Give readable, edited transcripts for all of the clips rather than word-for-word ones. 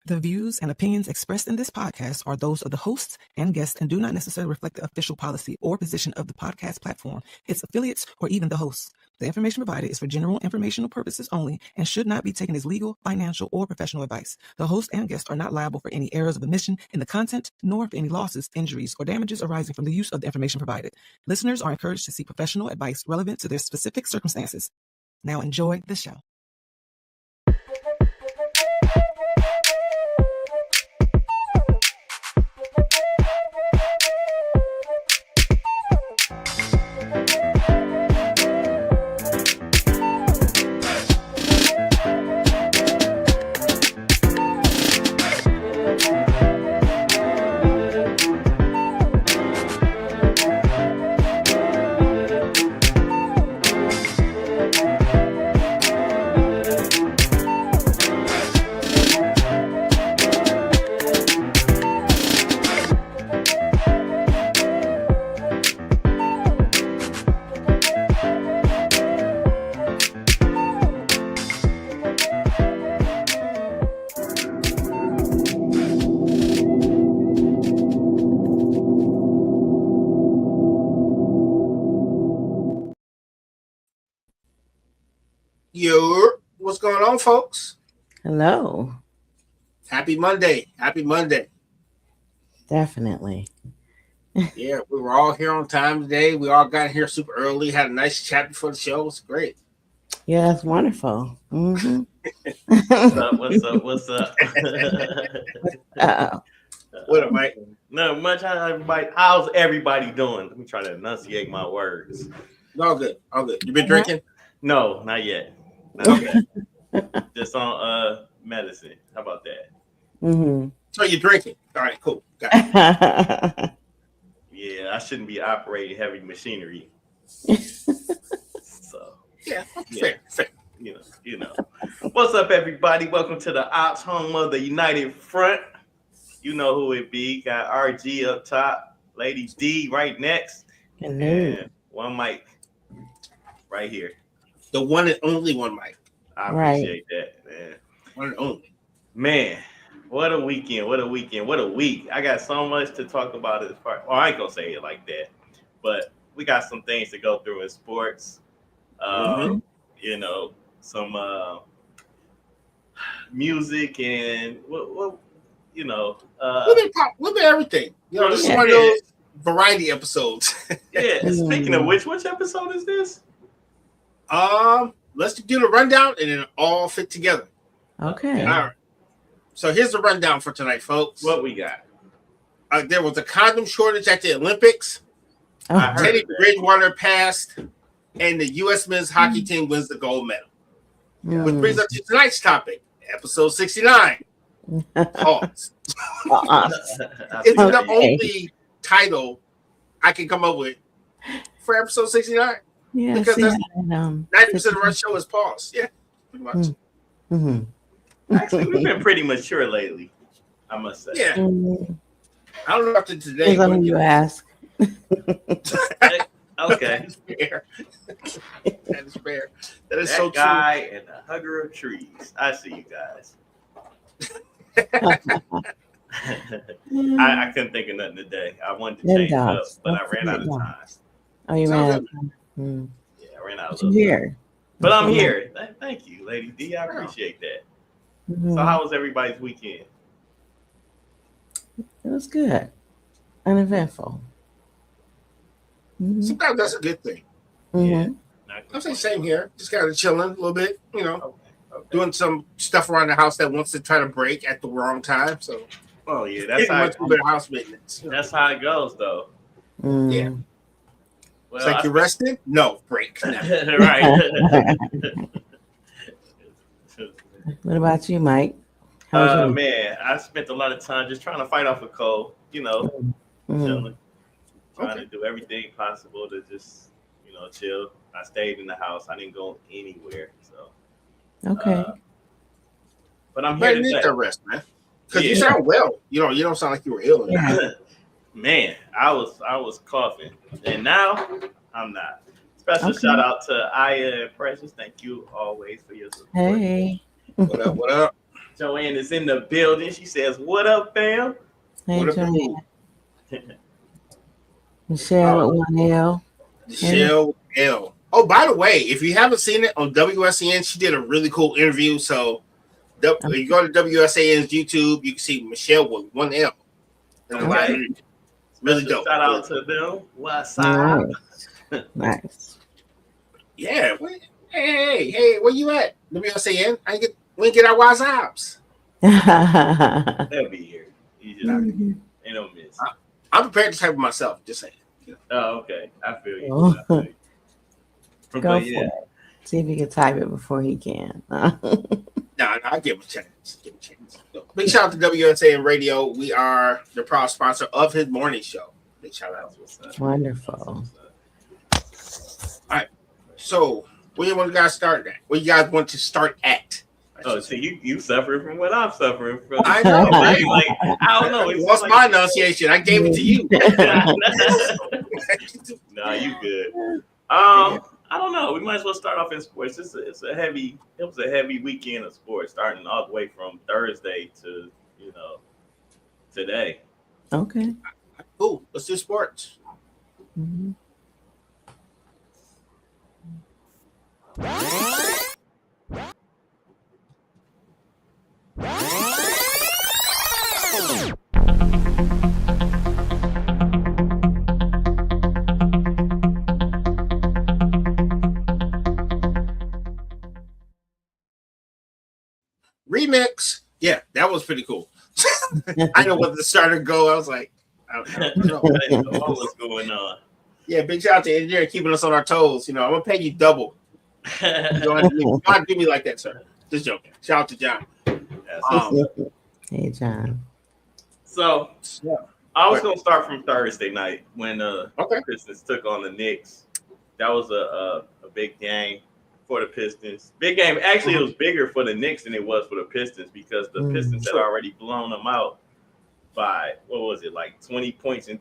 The views and opinions expressed in this podcast are those of the hosts and guests and do not necessarily reflect the official policy or position of the podcast platform, its affiliates, or even the hosts. The information provided is for general informational purposes only and should not be taken as legal, financial, or professional advice. The host and guests are not liable for any errors of omission in the content, nor for any losses, injuries, or damages arising from the use of the information provided. Listeners are encouraged to seek professional advice relevant to their specific circumstances. Now enjoy the show. Yo, what's going on, folks? Hello. Happy Monday. Happy Monday. Definitely. Yeah, we were all here on time today. We all got here super early, had a nice chat before the show. It was great. Yeah, it's wonderful. Mm-hmm. What's up? What up, Mike? No much. How's everybody doing? Let me try to enunciate my words. All good. All good. You been drinking? No, not yet. Okay. Just on medicine. How about that? Mm-hmm. So you're drinking. All right, cool. Got it. Yeah, I shouldn't be operating heavy machinery. So yeah. Fair. You know. What's up, everybody? Welcome to the Ops home of the United Front. You know who it be. Got RG up top, Lady D right next, and one mic right here. The one and only one, Mike. I appreciate that, man. One and only. Man, what a weekend. What a week. I got so much to talk about as far. Well, I ain't gonna say it like that, but we got some things to go through in sports. You know, some music and what you know. We'll be everything. You know, this is one of those variety episodes. Yeah. Speaking of which episode is this? Let's do the rundown and then all fit together. Okay. All right. So here's the rundown for tonight, folks. What we got? There was a condom shortage at the Olympics. Teddy Bridgewater passed, and the U.S. men's hockey team wins the gold medal. Which brings us to tonight's topic, episode 69. Pause. It's the only title I can come up with for episode 69. Yeah, because 90% of our show is pause. Yeah, pretty much. Mm-hmm. Actually, we've been pretty mature lately, I must say. Yeah. Mm-hmm. I don't know after today. As long as you ask. Okay. That is fair. That is fair. That is so true. That guy and the hugger of trees. I see you guys. I couldn't think of nothing today. I wanted to change it up, but I ran out of time. Oh, you ran out of time? Yeah, I ran out of time. Here. But I'm here. Thank you, Lady D. I appreciate that. Mm-hmm. So how was everybody's weekend? It was good. Uneventful. Mm-hmm. Sometimes that's a good thing. Mm-hmm. Yeah. I'm saying same here. Just kind of chilling a little bit, you know. Okay. Doing some stuff around the house that wants to try to break at the wrong time. So, that's how house maintenance. That's how it goes, though. Mm. Yeah. Well, it's like you rested? No, break. Right. What about you, Mike? Man, I spent a lot of time just trying to fight off a cold. You know, chilling, trying to do everything possible to just, chill. I stayed in the house. I didn't go anywhere. So. Okay. But I'm here to need that rest, man. Because you sound well. You don't sound like you were ill. Man, I was coughing, and now I'm not. Special shout out to Aya and Precious. Thank you always for your support. Hey. What up? Joanne is in the building. She says, "What up, fam?" Hey, What up, Joanne. Michelle with one L. Michelle L. Oh, by the way, if you haven't seen it on WSN, she did a really cool interview. So if you go to WSAN's YouTube, you can see Michelle with one L. Okay. Really dope. Shout out to them. What's up? Nice. Yeah. Hey, where you at? WSAN? We get our wise ops. They'll be here. You just ain't no miss. I'm prepared to type it myself. Just saying. Oh, okay. I feel you. Oh. I feel you. Go for it. See if he can type it before he can. No, I'll give him a chance. Big shout out to WSAN Radio. We are the proud sponsor of his morning show. Big shout out. Wonderful. All right. So, where you want to guys start at? Where you guys want to start at? Oh, so you suffering from what I'm suffering from. I know. Like, I don't know. What's my enunciation? I gave it to you. No, you good. I don't know. We might as well start off in sports. It was a heavy weekend of sports, starting all the way from Thursday to today. Okay. Cool. Let's do sports. Mm-hmm. Remix. Yeah, that was pretty cool. I know what the starter go. I was like, I don't know. I didn't know what was going on. Yeah, big shout out to engineer keeping us on our toes. I'm gonna pay you double. You don't have to do me like that, sir. Just joking. Shout out to John. Hey, John. So yeah. I was gonna start from Thursday night when okay. Pistons took on the Knicks. That was a big game for the Pistons. Big game. Actually, it was bigger for the Knicks than it was for the Pistons because the Pistons had already blown them out by what was it, like 20 points in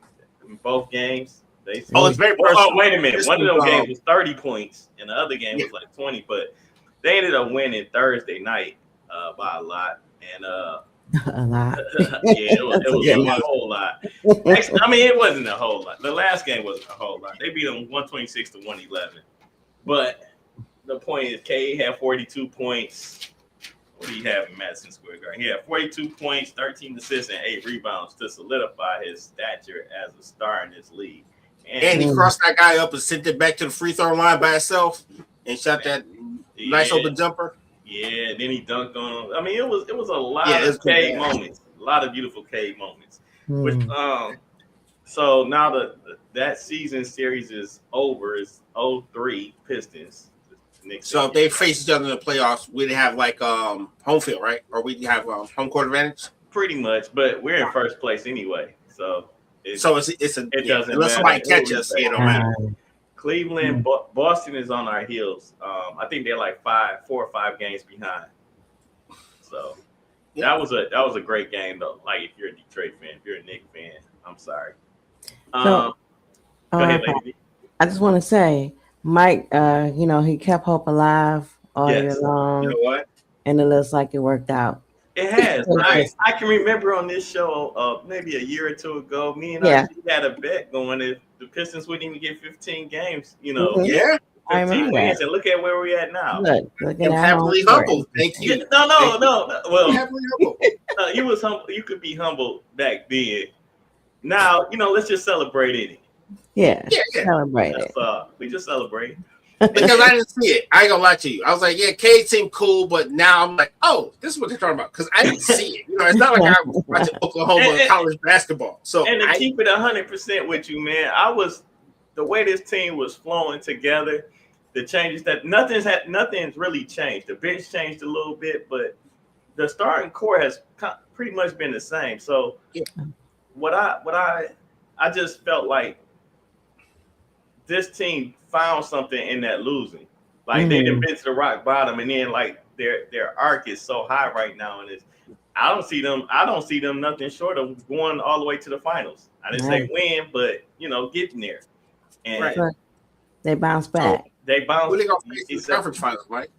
both games. It's very personal. Oh, wait a minute. One of those games was 30 points, and the other game was like 20. But they ended up winning Thursday night by a lot. And a lot. yeah, it was a whole lot. Actually, I mean, it wasn't a whole lot. The last game wasn't a whole lot. They beat them 126 to 111. But the point is, K had 42 points. What do you have in Madison Square Garden? He had 42 points, 13 assists, and 8 rebounds to solidify his stature as a star in this league. And he crossed that guy up and sent it back to the free throw line by himself and shot that nice open jumper. Yeah, then he dunked on him. I mean, it was a lot of Cade moments, a lot of beautiful Cade moments. Which so now that season series is over. It's 0-3 Pistons. So if they face each other in the playoffs, we'd have like home field, right? Or we'd have home court advantage. Pretty much, but we're in first place anyway, so. It doesn't unless somebody catches us, it don't matter. Cleveland, Boston is on our heels. I think they're like 4 or 5 games behind. So that was a great game though. Like if you're a Detroit fan, if you're a Knicks fan, I'm sorry. Go ahead, lady. I just want to say, Mike, he kept hope alive all year long. You know what? And it looks like it worked out. It has. I can remember on this show maybe a year or two ago, me and RG had a bet going if the Pistons wouldn't even get 15 games, Yeah. 15 wins, and look at where we're at now. Look I'm happily humble. Thank you. No. Well, happily humble. You was humble. You could be humble back then. Now, let's just celebrate it. Yeah. Celebrate it. We just celebrate. Because I didn't see it. I ain't gonna lie to you. I was like, yeah, Cade seemed cool, but now I'm like, oh, this is what they're talking about. Because I didn't see it. It's not like I was watching Oklahoma college basketball. So and to keep it 100% with you, man, the way this team was flowing together, the changes that nothing's really changed. The bench changed a little bit, but the starting core has pretty much been the same. So what I just felt like this team found something in that losing. Like they done been to the rock bottom, and then like their arc is so high right now, and I don't see them nothing short of going all the way to the finals. I didn't say win, but getting there. And they bounce back. They bounce. Who they gonna face in the conference finals, right?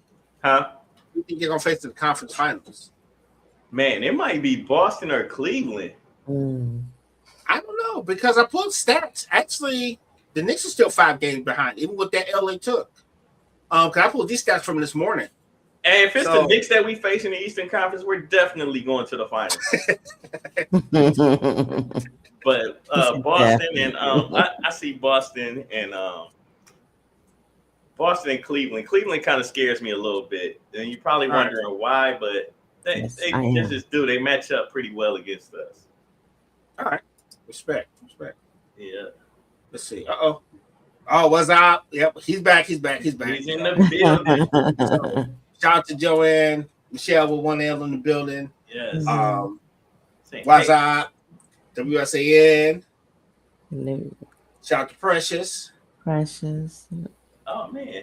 Huh? Who think they're gonna face in the conference finals? Man, it might be Boston or Cleveland. I don't know because I pulled stats. Actually, the Knicks are still 5 games behind, even with that LA took. Cause I pulled these stats from this morning. And if it's the Knicks that we face in the Eastern Conference, we're definitely going to the finals. But Boston and I see Boston and Cleveland. Cleveland kind of scares me a little bit. And you're probably wondering why, but they just do. They match up pretty well against us. All right. Respect. Yeah. Let's see. Oh, what's up? Yep, he's back. He's in the building. So, shout out to Joanne, Michelle with one L in the building. Yes. What's up? WSAN. Shout out to Precious. Oh man.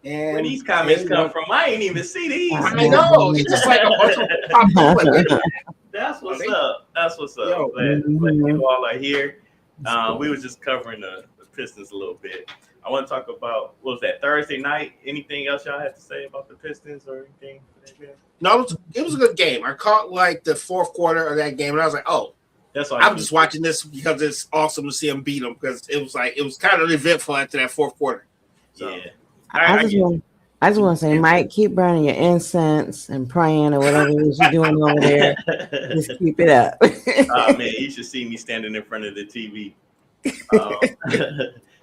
And where these comments come from, I ain't even see these. I know. It's just like a bunch of pop. That's what's up. Yo, glad you all are here. We were just covering the Pistons a little bit. I want to talk about, what was that, Thursday night? Anything else y'all had to say about the Pistons or anything? No, it was a good game. I caught like the fourth quarter of that game, and I was like, oh, I'm just watching this because it's awesome to see them beat them, because it was kind of eventful after that fourth quarter. So, yeah. I just want to say, Mike, keep burning your incense and praying or whatever it is you're doing over there. Just keep it up. Oh, man, you should see me standing in front of the TV,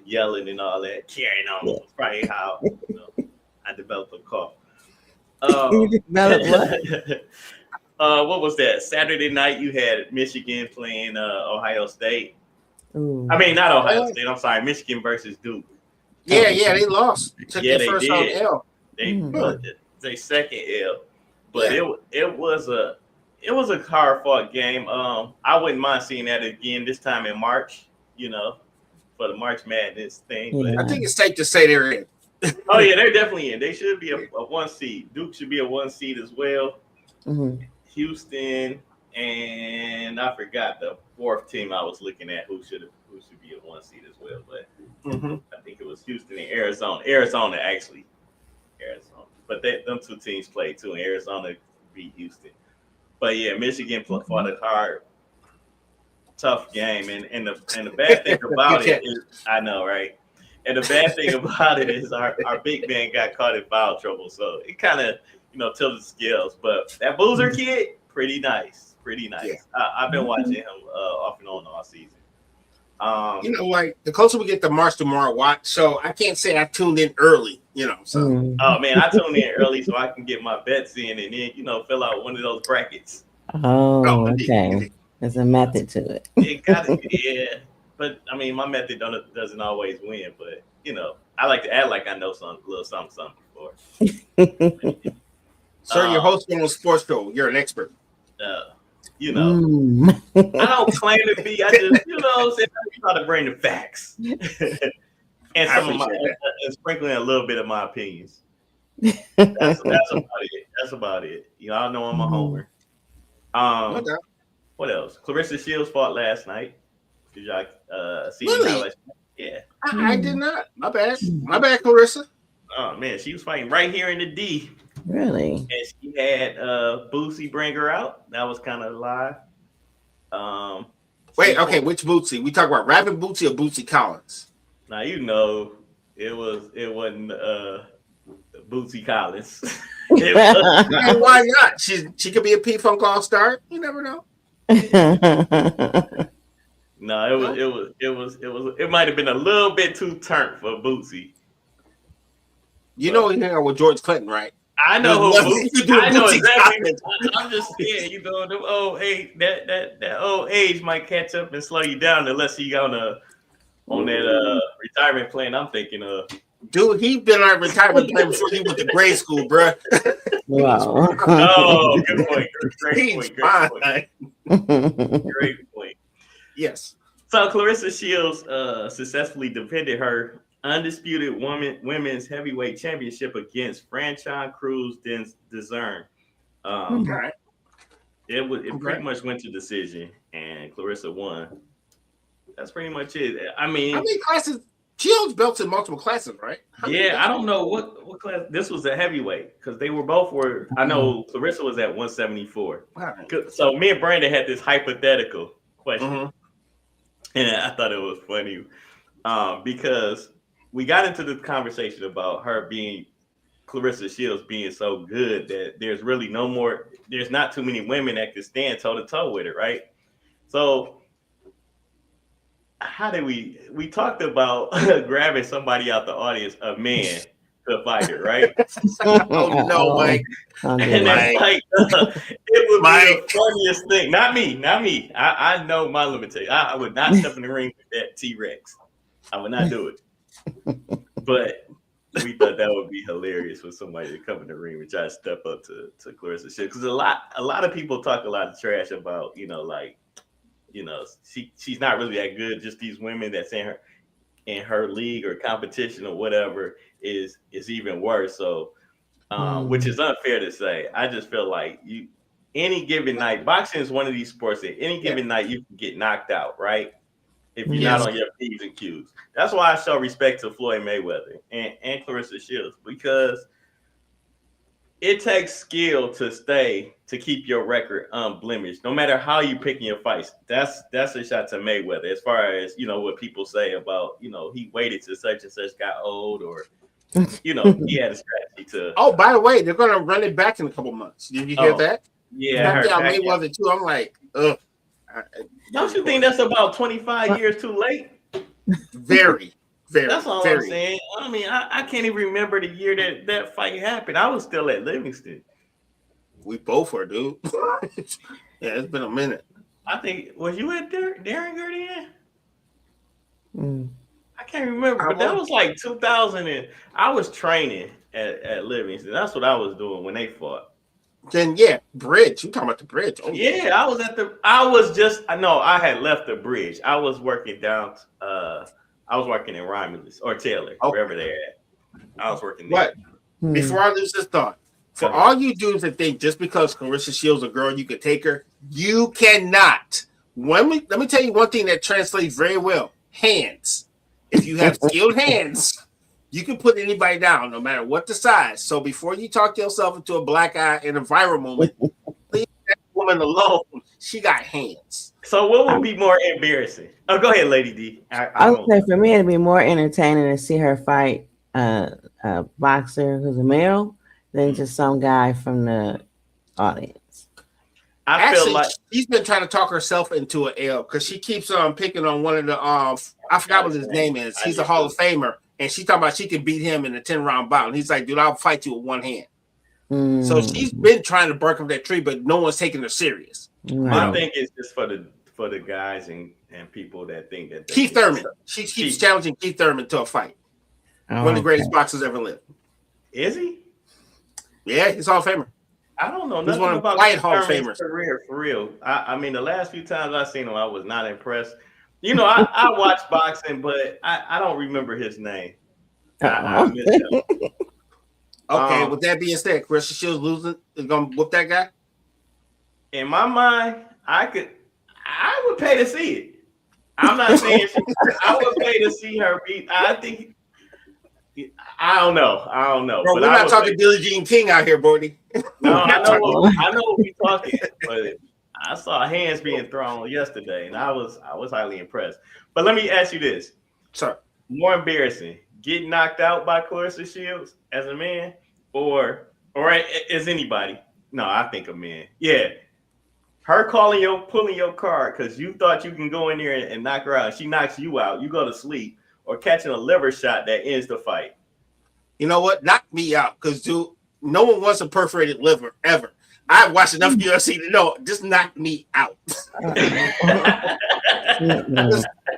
yelling and all that, carrying on. Yeah. Probably how I developed a cough. What was that? Saturday night, you had Michigan playing Ohio State. Ooh. I mean, not Ohio State. I'm sorry, Michigan versus Duke. Yeah, they lost. Took their first L. They second L, but it was a hard fought game. I wouldn't mind seeing that again this time in March. For the March Madness thing. But I think it's safe to say they're in. Oh yeah, they're definitely in. They should be a 1 seed. Duke should be a 1 seed as well. Mm-hmm. Houston, and I forgot the fourth team I was looking at who should be a 1 seed as well, but I think it was Houston and Arizona. But them two teams played too, and Arizona beat Houston. But yeah, Michigan fought a hard, tough game, and the bad thing about it is, I know, right? And the bad thing about it is our big man got caught in foul trouble, so it kind of tilted the scales. But that Boozer kid, pretty nice. Yeah. I've been watching him off and on all season. Like the closer we get to March tomorrow, so I can't say I tuned in early, So. Oh man, I tuned in early so I can get my bets in and then fill out one of those brackets. Oh, okay. There's a method to it. It got it, yeah. But I mean, my method doesn't always win. But I like to act like I know a little something before. Sir, you're hosting a sports show. You're an expert. I don't claim to be. I just, I try to bring the facts and some of my and sprinkling a little bit of my opinions. That's about it. I know I'm a homer. What else? Clarissa Shields fought last night. Did y'all see really? Yeah. I did not. My bad, Clarissa. Oh man, she was fighting right here in the D. Really? And she had Boosie bring her out. That was kind of live. Wait, okay, which Boosie? We talk about Rapping Boosie or Boosie Collins? Now it wasn't Boosie Collins. And why not? She could be a P-Funk All-Star. You never know. No, it might have been a little bit too turnt for Boosie. He hung out with George Clinton, right? I know who I know exactly. I'm just scared, the old age, that old age might catch up and slow you down unless you on that retirement plan I'm thinking of. Dude, he been on retirement plan before he went to grade school, bro. Wow. Oh, good point. Great point. Yes. So Clarissa Shields successfully defended her undisputed women's heavyweight championship against Franchon Cruz Dezern. It pretty much went to decision, and Clarissa won. That's pretty much it. I mean, how many classes She holds belts in multiple classes, right? Yeah, I don't know what class. This was a heavyweight because they were both were. I know Clarissa was at 174. So me and Brandon had this hypothetical question, and I thought it was funny because we got into the conversation about her being Clarissa Shields being so good that there's really no more. There's not too many women that could stand toe to toe with her, right? So. How did we talked about grabbing somebody out the audience, a man, to fight her, right? Oh no, Mike. And that's like it would be the funniest thing. Not me. I know my limitations. I would not step in the ring with that T-Rex. I would not do it. But we thought that would be hilarious for somebody to come in the ring and try to step up to Clarissa Shields. Because a lot of people talk a lot of trash about, she's not really that good. Just these women that's in her league or competition or whatever is even worse. So, which is unfair to say. I just feel like any given night, boxing is one of these sports that any given night you can get knocked out, right? If you're not on your P's and Q's. That's why I show respect to Floyd Mayweather and Clarissa Shields, because it takes skill to keep your record unblemished, no matter how you picking your fights. That's a shot to Mayweather. As far as what people say about he waited till such and such got old, or he had a strategy to. Oh, by the way, they're gonna run it back in a couple months. Did you hear that? Yeah, I heard that. Mayweather too. I'm like, ugh. Don't you think that's about 25 years too late? Very. That's all I'm saying. I mean, I can't even remember the year that fight happened. I was still at Livingston. We both were, dude. Yeah, it's been a minute. I think, was you at Darren then? I can't remember, but that was like 2000. And I was training at Livingston. That's what I was doing when they fought. Then bridge. You talking about the bridge? Oh, yeah, I had left the bridge. I was working down. I was working in Romulus or Taylor, wherever they're at. I was working there. But before I lose this thought, for all you dudes that think just because Clarissa Shields a girl, you could take her, you cannot. Let me tell you one thing that translates very well. Hands. If you have skilled hands, you can put anybody down, no matter what the size. So before you talk yourself into a black eye in a viral moment, leave that woman alone. She got hands. So what would be more embarrassing? Oh, go ahead, Lady D. I would say for me, it'd be more entertaining to see her fight a boxer who's a male than just some guy from the audience. I feel like she's been trying to talk herself into an L because she keeps picking on one of the I forgot what his name is. He's a Hall of Famer, and she's talking about she can beat him in a 10-round bout. And he's like, dude, I'll fight you with one hand. So she's been trying to bark up that tree, but no one's taking her serious. I think it's just for the guys and people that think that Keith Thurman. She keeps challenging Keith Thurman to a fight. One of the greatest boxers ever lived. Is he? Yeah, he's Hall of Famer. I don't know nothing about Hall of Famers career for real. I mean, the last few times I've seen him, I was not impressed. I watch boxing, but I don't remember his name. I miss him. Okay, with that being said, Clarissa Shields losing is gonna whoop that guy. In my mind, I would pay to see it. I'm not saying I would pay to see her beat. I think I don't know. Bro, we're not talking Billie Jean King out here, Brody. No, I know what we're talking, but I saw hands being thrown yesterday, and I was highly impressed. But let me ask you this: sir, more embarrassing, getting knocked out by Clarissa Shields as a man, or as anybody? No, I think a man. Yeah. Her pulling your card because you thought you can go in there and knock her out. She knocks you out. You go to sleep, or catching a liver shot that ends the fight. You know what? Knock me out, because dude, no one wants a perforated liver ever. I've watched enough UFC to know. Just knock me out. Just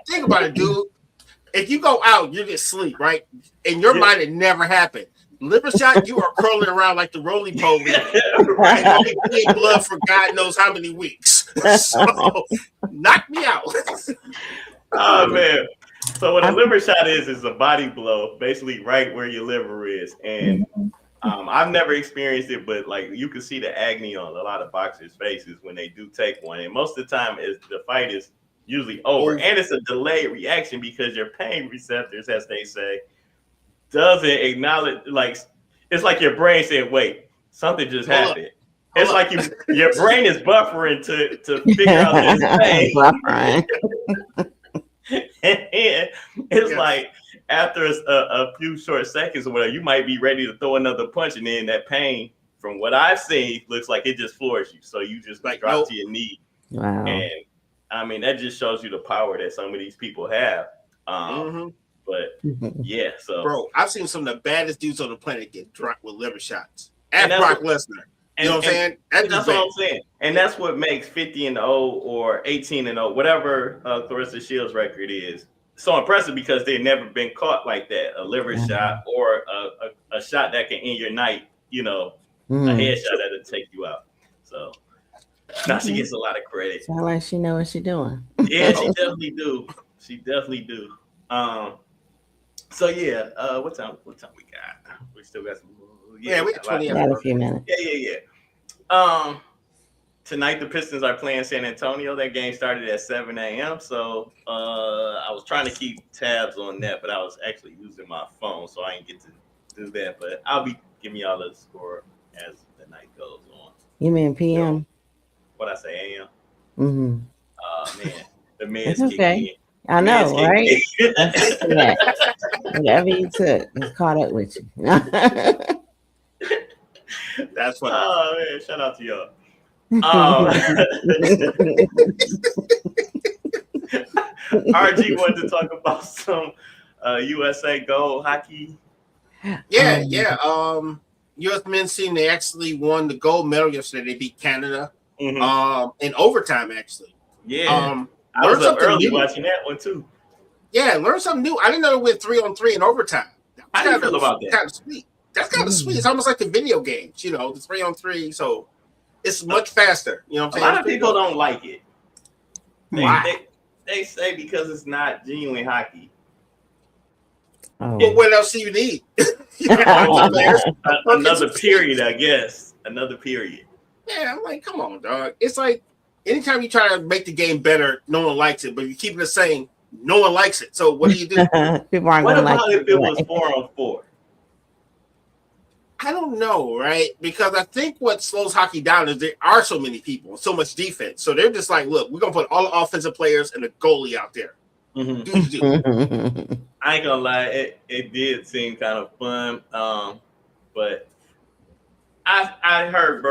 think about it, dude. If you go out, you just sleep, right? In your mind, it never happened. Liver shot, you are crawling around like the roly-poly. Right? And you get blood for God knows how many weeks. So, knock me out. Oh, man. So what a liver shot is a body blow, basically right where your liver is. And I've never experienced it, but like you can see the agony on a lot of boxers' faces when they do take one. And most of the time, the fight is usually over. And it's a delayed reaction because your pain receptors, as they say, doesn't acknowledge, like, it's like your brain saying, wait, something just happened. It's like your brain is buffering to figure out this pain. Buffering. And it's like after a few short seconds or whatever, you might be ready to throw another punch, and then that pain, from what I've seen, looks like it just floors you. So you just like drop to your knee. Wow. And I mean, that just shows you the power that some of these people have. But yeah, so bro, I've seen some of the baddest dudes on the planet get dropped with liver shots. And Brock Lesnar. You know what I'm saying? That's what I'm saying. And that's what makes 50-0 or 18-0, whatever Clarissa Shields' record is, so impressive, because they've never been caught like that. A liver shot or a shot that can end your night, you know, a headshot that'll take you out. So now she gets a lot of credit. Sound like she know what she's doing. Yeah, she definitely do. She definitely do. So yeah, what time we got? We still got some. Yeah, we got 20 got a few minutes. Yeah. Tonight the Pistons are playing San Antonio. That game started at 7 a.m. So I was trying to keep tabs on that, but I was actually using my phone, so I didn't get to do that. But I'll be giving y'all the score as the night goes on. You mean PM? What I say, AM? Mm-hmm. Man, the man's okay. I know, right? Whatever you took is caught up with you. That's what. Oh man, shout out to y'all. RG wanted to talk about some USA gold hockey. Yeah. U.S. men's team, they actually won the gold medal yesterday. They beat Canada in overtime, actually. Yeah. I was up early watching that one too. Yeah, learn something new. I didn't know they went 3-on-3 in overtime. How do you feel about that? Kind of sweet. That's kind of sweet. It's almost like the video games, you know, the 3-on-3. So it's much faster. You know what I'm saying? A lot of people don't like it. Why? They say because it's not genuine hockey. But what else do you need? Another period, I guess. Another period. Yeah, I'm like, come on, dog. It's like anytime you try to make the game better, no one likes it. But you keep it the same, no one likes it. So what do you do? People aren't what about if it was 4-on-4? I don't know, right? Because I think what slows hockey down is there are so many people, so much defense. So they're just like, look, we're going to put all the offensive players and a goalie out there. I ain't gonna lie, it did seem kind of fun, but I've heard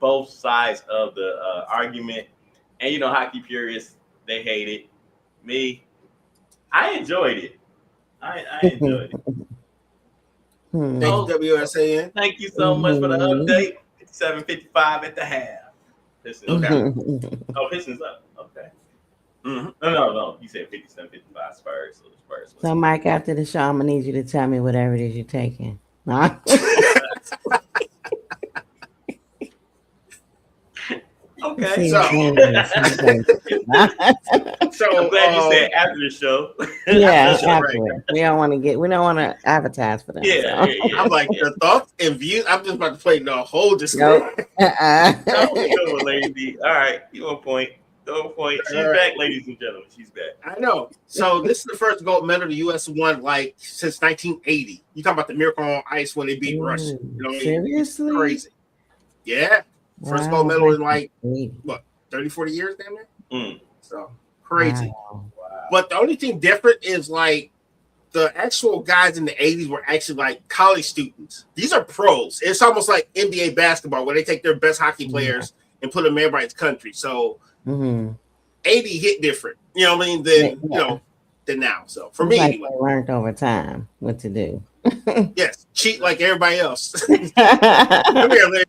both sides of the argument, and you know, hockey purists, they hate it. Me, I enjoyed it. I enjoyed it. Thank you, WSAN. Thank you so much for the update. 7:55 at the half. Pistons up. Pistons up. Okay. No. You said 57-55 Spurs. So, Mike, after the show, I'm gonna need you to tell me whatever it is you're taking. Huh? Okay. So I'm glad you said after the show. Yeah, after. We don't want to advertise for them. Yeah. I'm like, your thoughts and views. I'm just about to play the whole discussion. Good, lady. All right, you on point. She's back, ladies and gentlemen. She's back. I know. So this is the first gold medal the U.S. won like since 1980. You talking about the Miracle on Ice when they beat Russia? You know what I mean? Seriously? Crazy. Yeah. First gold medal in like what 30-40 years, damn it. So crazy. Wow. But the only thing different is like the actual guys in the 80s were actually like college students. These are pros. It's almost like NBA basketball where they take their best hockey players and put them in everybody's country. So 80 hit different, you know what I mean, than now. So for me, like anyway, they learned over time what to do. Yes, cheat like everybody else. Come here, Larry.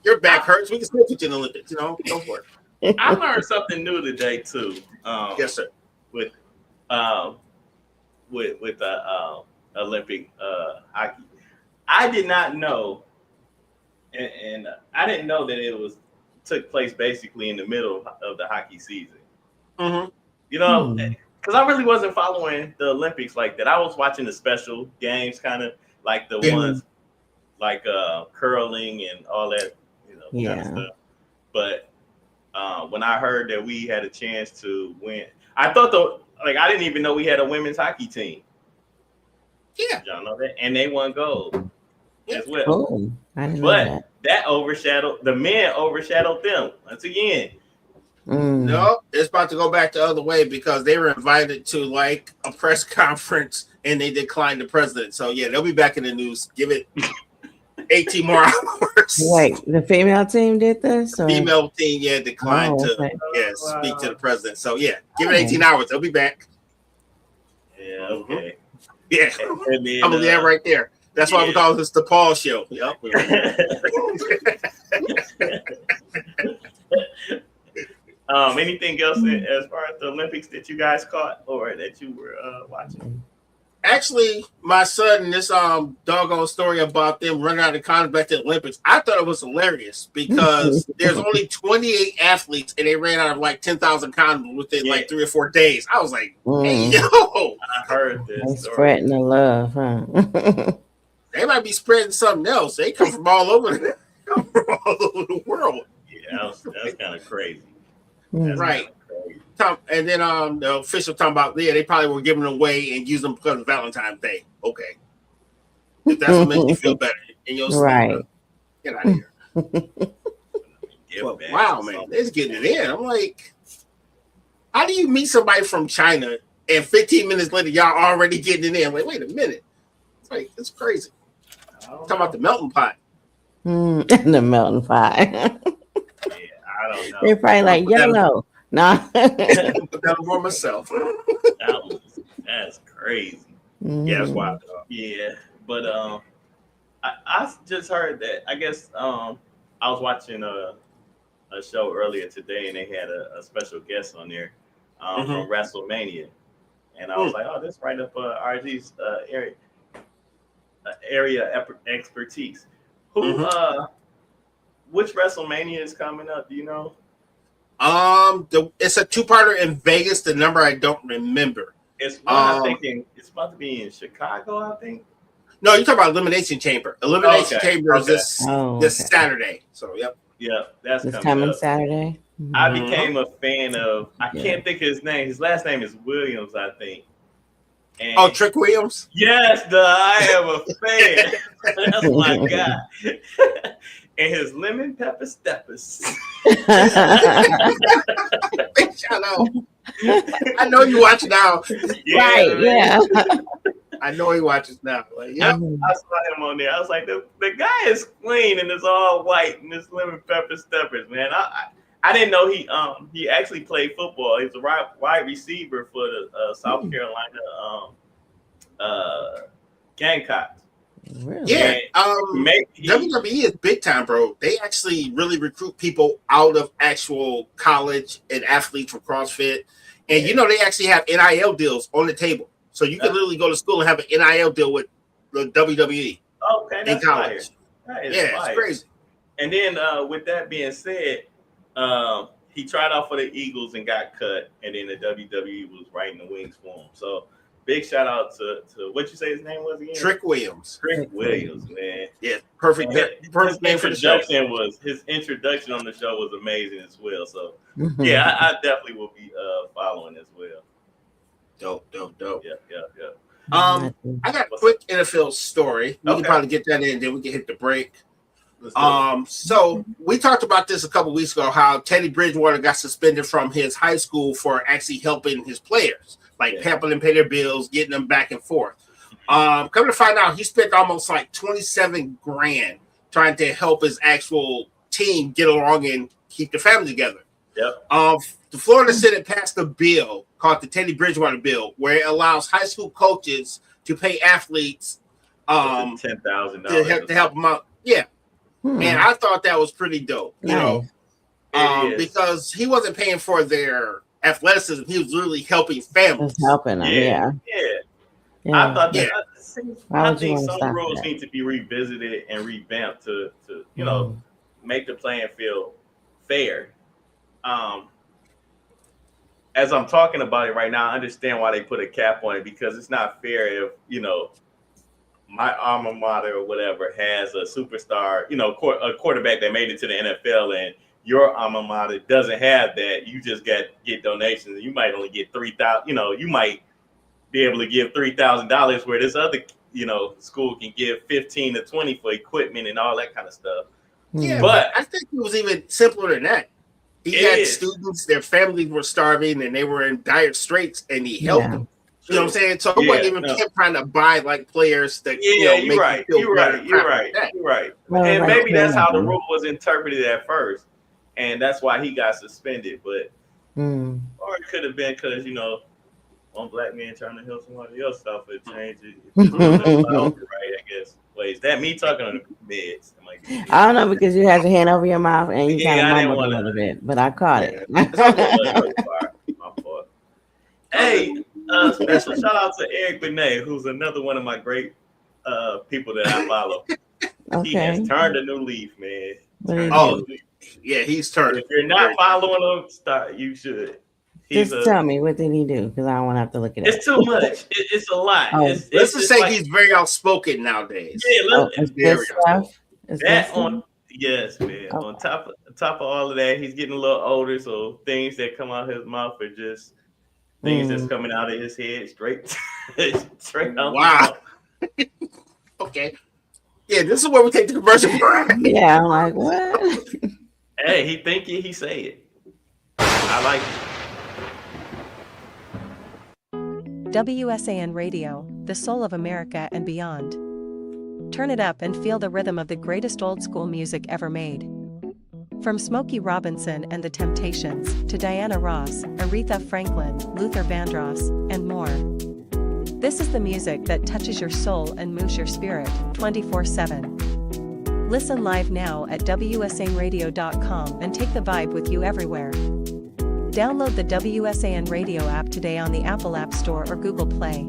Your back hurts. We can still put you in the Olympics, you know. Go for it. I learned something new today too. Yes, sir. With Olympic hockey, I did not know, and I didn't know that it took place basically in the middle of the hockey season. You know, because I really wasn't following the Olympics like that. I was watching the special games, kind of like the ones like curling and all that, kind of stuff. But when I heard that we had a chance to win, I thought I didn't even know we had a women's hockey team. Yeah, y'all know that, and they won gold as well. Oh, I didn't know But that overshadowed the men, overshadowed them once again. No, it's about to go back the other way because they were invited to like a press conference and they declined the president. So yeah, they'll be back in the news. Give it 18 more hours. Wait, the female team did this? Or? Female team, declined to speak to the president. So yeah, give it 18 hours. They'll be back. Yeah, okay. Yeah, and then, I'm gonna leave right there. That's why we call this the Paul Show. Yep. Anything else as far as the Olympics that you guys caught or that you were watching? Actually, my son, this doggone story about them running out of condoms back to the Olympics, I thought it was hilarious because there's only 28 athletes and they ran out of like 10,000 condoms within like 3 or 4 days. I was like, hey, yo. I heard this. Spreading the love, huh? They might be spreading something else. They come from all over the world. Yeah, that's kind of crazy. That's right. And then the official talking about they probably were giving them away and using them because of Valentine's Day. Okay, if that's what makes you feel better in your sleep, get out of here. Wow, man, they're just getting it in. I'm like, how do you meet somebody from China and 15 minutes later y'all already getting it in? I'm like, wait a minute, it's crazy. Talking about the melting pot. The melting pot. I don't know. They're probably like yellow. No. Put that for myself. That's crazy. Yeah, that's wild. Yeah, but I just heard that. I guess I was watching a show earlier today, and they had a special guest on there from WrestleMania, and I was like, oh, this right up RG's area expertise. Who which WrestleMania is coming up? Do you know? It's a 2-parter in Vegas. The number I don't remember. It's I'm thinking it's about to be in Chicago, I think. No, you're talking about Elimination Chamber. Elimination Chamber is this Saturday. So that's coming Saturday. I became a fan of. I can't think of his name. His last name is Williams, I think. And Trick Williams. Yes, I am a fan. That's my guy. And his lemon pepper steppers. I know you watch now. Right, yeah. I know he watches now. Like, I saw him on there. I was like, the guy is clean and it's all white and it's lemon pepper steppers, man. I didn't know he actually played football. He's a wide receiver for the South Carolina Gamecocks. Really? Yeah, WWE is big time, bro. They actually really recruit people out of actual college and athletes for CrossFit. And they actually have NIL deals on the table. So you can literally go to school and have an NIL deal with the WWE in college. It's crazy. And then with that being said, he tried out for the Eagles and got cut. And then the WWE was right in the wings for him. So big shout out to what you say his name was again? Trick Williams. Trick Williams, man. Yeah, perfect name for the show. His introduction on the show was amazing as well. So I definitely will be following as well. Dope. Yeah. I got a quick NFL story. We can probably get that in, then we can hit the break. So we talked about this a couple weeks ago, how Teddy Bridgewater got suspended from his high school for actually helping his players. Like helping them pay their bills, getting them back and forth. Come to find out, he spent almost like $27,000 trying to help his actual team get along and keep the family together. Yep. The Florida Senate passed a bill called the Teddy Bridgewater bill, where it allows high school coaches to pay athletes $10,000 to help them out. Yeah, and I thought that was pretty dope. You know, because he wasn't paying for their athleticism, he was literally helping families. Just helping them, yeah. I thought that. I think some rules need to be revisited and revamped to make the playing field fair. As I'm talking about it right now, I understand why they put a cap on it, because it's not fair if my alma mater or whatever has a superstar, a quarterback that made it to the NFL and your alma mater doesn't have that, you just get donations. You might only get $3,000. You might be able to give $3,000 where this other school can give 15 to 20 for equipment and all that kind of stuff. Yeah, but I think it was even simpler than that. He had students, their families were starving and they were in dire straits, and he helped them. You know what I'm saying? So it wasn't even kept trying to buy like players that you're right. You're right. And maybe that's how the rule was interpreted at first, and that's why he got suspended. But or it could have been because one black man trying to help somebody else out for change it. Right, I guess. Wait, is that me talking on the meds? I don't know, because you had your hand over your mouth and you kind of mumbled a little bit, but I caught it. My fault. Hey, special shout out to Eric Benet, who's another one of my great people that I follow. Okay. He has turned a new leaf, man. Yeah, he's turned. If you're not following him, you should. Just tell me, what did he do? Because I don't want to have to look at it. It's too much. It's a lot. Oh. Let's just say he's very outspoken nowadays. Yeah, Yes, man. Okay. On top of all of that, he's getting a little older, so things that come out of his mouth are just things that's coming out of his head straight out. Wow. Okay. Yeah, this is where we take the commercial break. Yeah, I'm like, what? Hey, he think it, he say it. I like it. WSAN Radio, the soul of America and beyond. Turn it up and feel the rhythm of the greatest old school music ever made. From Smokey Robinson and the Temptations to Diana Ross, Aretha Franklin, Luther Vandross, and more. This is the music that touches your soul and moves your spirit 24/7. Listen live now at WSANradio.com and take the vibe with you everywhere. Download the WSAN Radio app today on the Apple App Store or Google Play.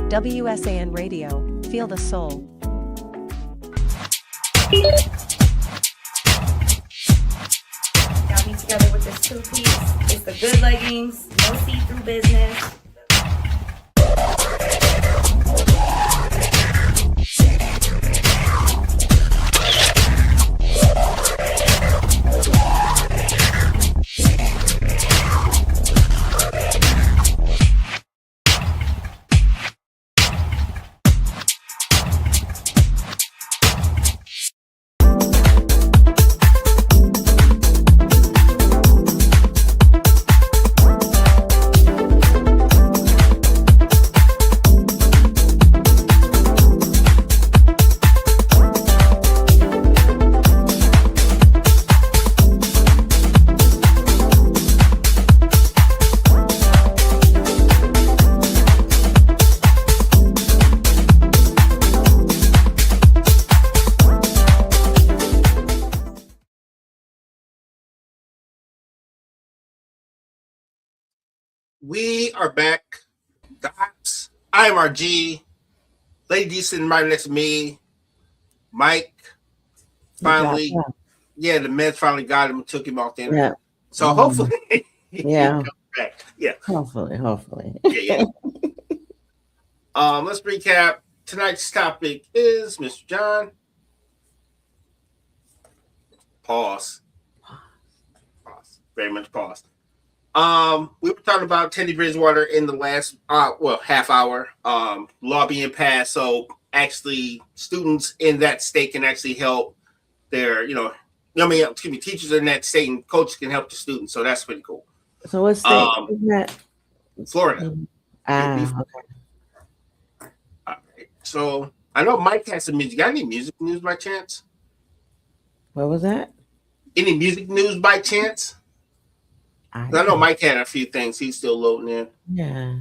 WSAN Radio, feel the soul. Got me together with this two-piece. It's the good leggings, no see-through business. We are back. The Ops. I am RG. Lady D sitting right next to me. Mike. Finally, the meds finally got him and took him off the internet. Yeah. So hopefully, yeah. Back. Yeah. Hopefully. Yeah. Let's recap. Tonight's topic is Mr. John. Pause. Very much pause. We were talking about Teddy Bridgewater in the last half hour. Law being passed, so actually students in that state can actually help their, teachers in that state and coaches can help the students. So that's pretty cool. So what state is that? Florida. Okay. All right. So I know Mike has some music. Got any music news by chance? What was that? Any music news by chance? I know Mike had a few things. He's still loading in. Yeah,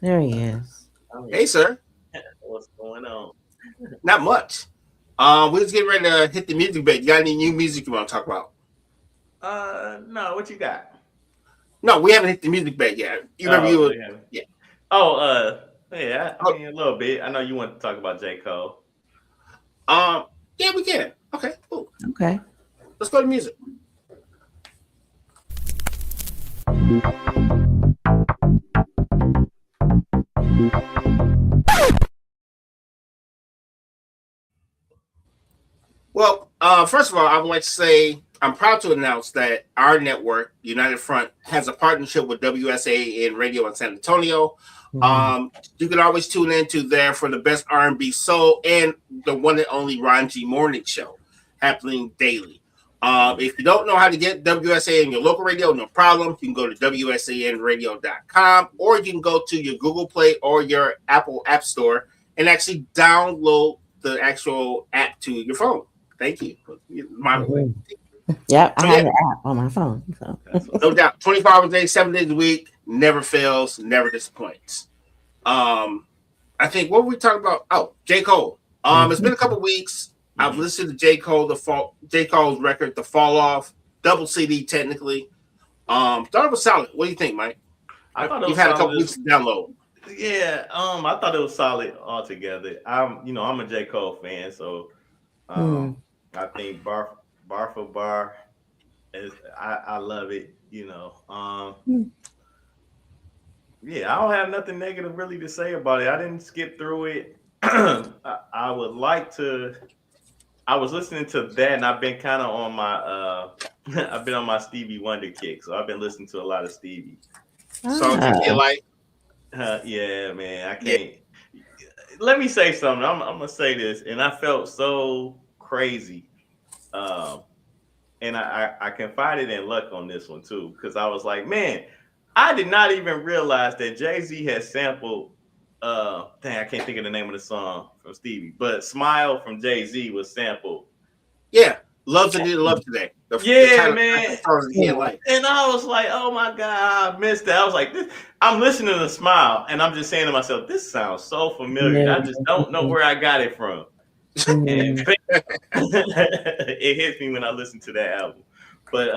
there he is. Hey, sir. What's going on? Not much. We're just getting ready to hit the music bed. You got any new music you want to talk about? No. What you got? No, we haven't hit the music bed yet. You remember you were? Yeah. Yeah. I mean, a little bit. I know you want to talk about J. Cole. Yeah, we can. Okay, cool. Okay. Let's go to music. Well, first of all, I would like to say I'm proud to announce that our network, United Front, has a partnership with WSAN Radio in San Antonio. You can always tune into there for the best R&B soul and the one and only Ron G Morning Show happening daily. If you don't know how to get WSAN in your local radio, no problem. You can go to WSANradio.com, or you can go to your Google Play or your Apple App Store and actually download the actual app to your phone. Thank you. Yep, I have the app on my phone. So. No doubt. 24 hours a day, 7 days a week, never fails, never disappoints. I think, what were we talking about? Oh, J. Cole. It's been a couple weeks. I've listened to J. Cole's record, The Fall Off, double CD technically. Thought it was solid. What do you think, Mike? You've had a couple weeks to download. Yeah, I thought it was solid altogether. I'm a J. Cole fan, so I think bar for bar I love it. Yeah, I don't have nothing negative really to say about it. I didn't skip through it. I would like to. I was listening to that, and I've been kind of on my I've been on my Stevie Wonder kick, so I've been listening to a lot of Stevie. Songs you feel like? Yeah, man, I can't. Let me say something. I'm gonna say this, and I felt so crazy. And I confided in Luck on this one too, because I was like, man, I did not even realize that Jay-Z had sampled I can't think of the name of the song from Stevie, but Smile from Jay-Z was sampled. Yeah, Love Today, Love Today. Man. And I was like, oh my God, I missed that. I was like, I'm listening to Smile, and I'm just saying to myself, this sounds so familiar. I just don't know where I got it from. And it hits me when I listen to that album. But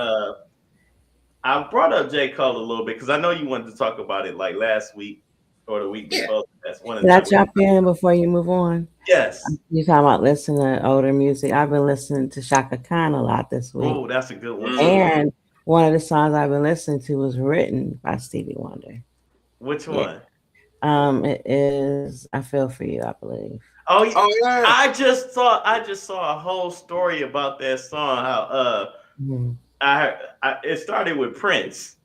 I brought up J. Cole a little bit because I know you wanted to talk about it like last week or the week before. That's one of the. Can I jump in before you move on? Yes. You're talking about listening to older music. I've been listening to Shaka Khan a lot this week. Oh, that's a good one. And one of the songs I've been listening to was written by Stevie Wonder. Which one? It is "I Feel for You," I believe. Oh yeah. I just saw a whole story about that song. How it started with Prince.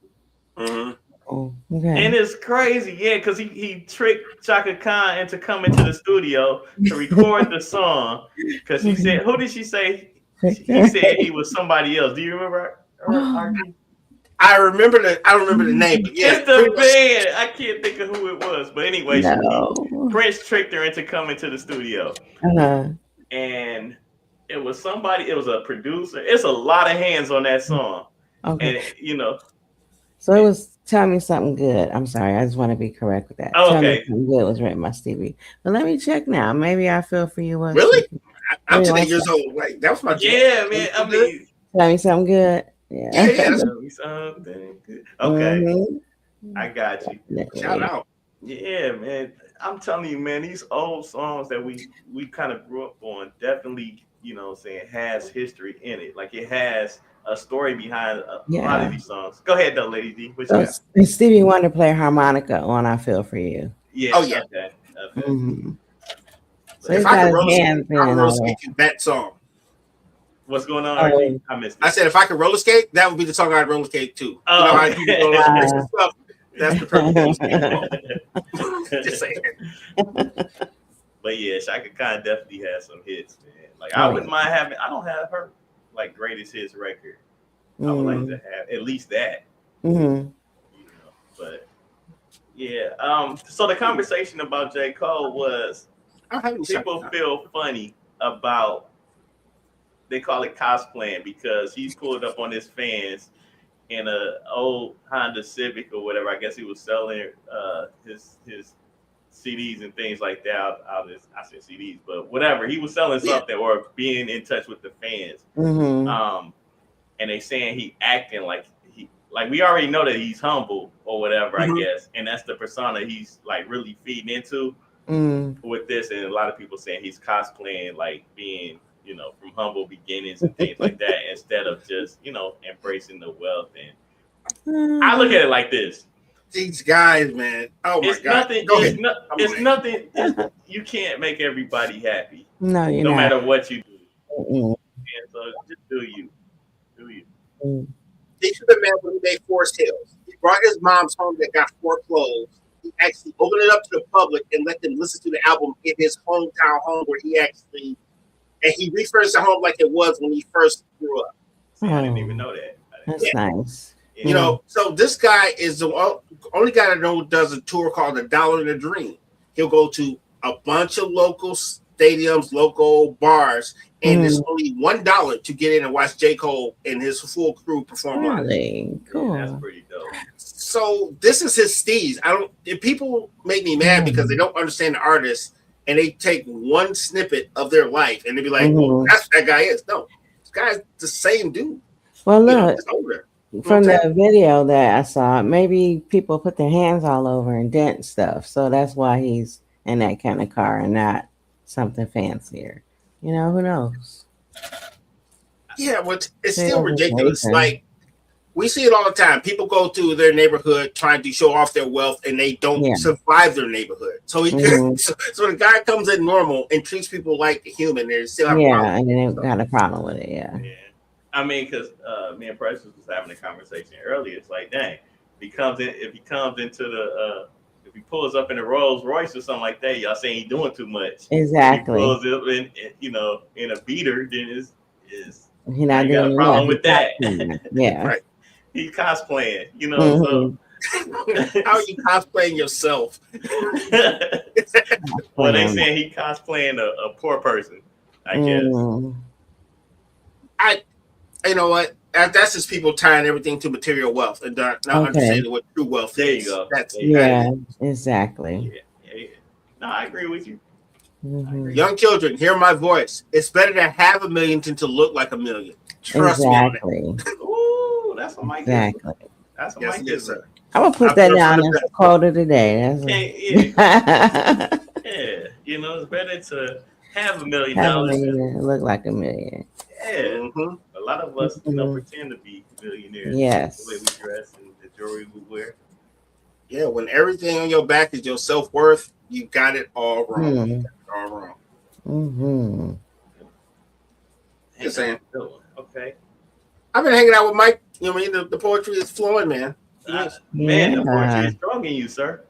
Mm-hmm. Oh, okay. And it's crazy, because he tricked Chaka Khan into coming to the studio to record the song. Because he said, who did she say? He said he was somebody else. Do you remember? I remember the name, but yeah. It's the band. I can't think of who it was. But anyway, Prince tricked her into coming to the studio. And it was a producer. It's a lot of hands on that song. Okay. And, So it was Tell Me Something Good. I'm sorry. I just want to be correct with that. Oh, Tell okay. Me Something Good was written by Stevie. But let me check now. Maybe I Feel for You was. Really? I'm 10 years old. Like, that was my jam. Yeah, man. I mean, Tell Me Something Good. Yeah. Tell me something good. Okay. Mm-hmm. I got you. Shout out. Yeah, man. I'm telling you, man, these old songs that we kind of grew up on definitely, has history in it. Like, it has a story behind a lot of these songs. Go ahead, though, Lady D. Stevie Wonder played harmonica on "I Feel for You." Yeah. Oh yeah. Okay. Mm-hmm. So if I could roller skate that song. What's going on, RG? I missed it. I said if I could roller skate, that would be the song I'd roller skate too. Oh, how you roller skate stuff. That's the perfect. Just saying. But yeah, Shaka Khan definitely has some hits, man. Like I wouldn't mind having. I don't have her like greatest hits record. I would like to have at least that. But yeah. So the conversation about J. Cole was people feel funny about. They call it cosplaying because he pulled up on his fans in a old Honda Civic or whatever. I guess he was selling his CDs and things like that. I said CDs, but whatever. He was selling something or being in touch with the fans. And they saying he acting like we already know that he's humble or whatever, I guess. And that's the persona he's like really feeding into with this. And a lot of people saying he's cosplaying like being, from humble beginnings and things like that, instead of just, embracing the wealth. And I look at it like this. These guys, man. Oh my God. It's nothing. You can't make everybody happy. No, no matter what you do. And so just do you. He should have been mad when he made Forest Hills. He brought his mom's home that got foreclosed. He actually opened it up to the public and let them listen to the album in his hometown home where he actually, and he refurnished the home like it was when he first grew up. See, I didn't even know that. That's nice. You know, so this guy is the only guy I know who does a tour called The $1 and a Dream. He'll go to a bunch of local stadiums, local bars, and it's only $1 to get in and watch J. Cole and his full crew perform live. Really? Cool. Yeah, that's pretty dope. So this is his steez. If people make me mad because they don't understand the artist and they take one snippet of their life and they be like, well, that's what that guy is. No, this guy's the same dude. Well, look, just older. From the video that I saw, maybe people put their hands all over and dent stuff. So that's why he's in that kind of car and not something fancier. You know, who knows? Yeah, but it's still ridiculous. Like, we see it all the time. People go to their neighborhood trying to show off their wealth and they don't survive their neighborhood. So so the guy comes in normal and treats people like a human. They still have a problem. And they got a problem with it. Yeah. I mean, because me and Precious was having a conversation earlier. It's like, dang, if he pulls up in a Rolls Royce or something like that, y'all saying he's doing too much. Exactly. If he pulls up in a beater, then he not got a problem with that. Yeah. Right. He's cosplaying, so how are you cosplaying yourself? Well, they saying he cosplaying a poor person, I guess. You know what? That's just people tying everything to material wealth and not understanding what true wealth is. There you go. Exactly. Yeah. No, I agree with you. Young children, hear my voice. It's better to have $1 million than to look like $1 million. Trust me on that. Ooh, that's what Mike is. That's what Mike is. Sir. I'm gonna put that down as a quote of the day. Yeah, it's better to have $1 million than look like $1 million. Yeah, a lot of us pretend to be millionaires. Yes, the way we dress and the jewelry we wear. Yeah, when everything on your back is your self-worth, you got it all wrong. You got it all wrong. Just saying. Okay. I've been hanging out with Mike. You know what I mean? The poetry is flowing, man. Man, the poetry is strong in you, sir.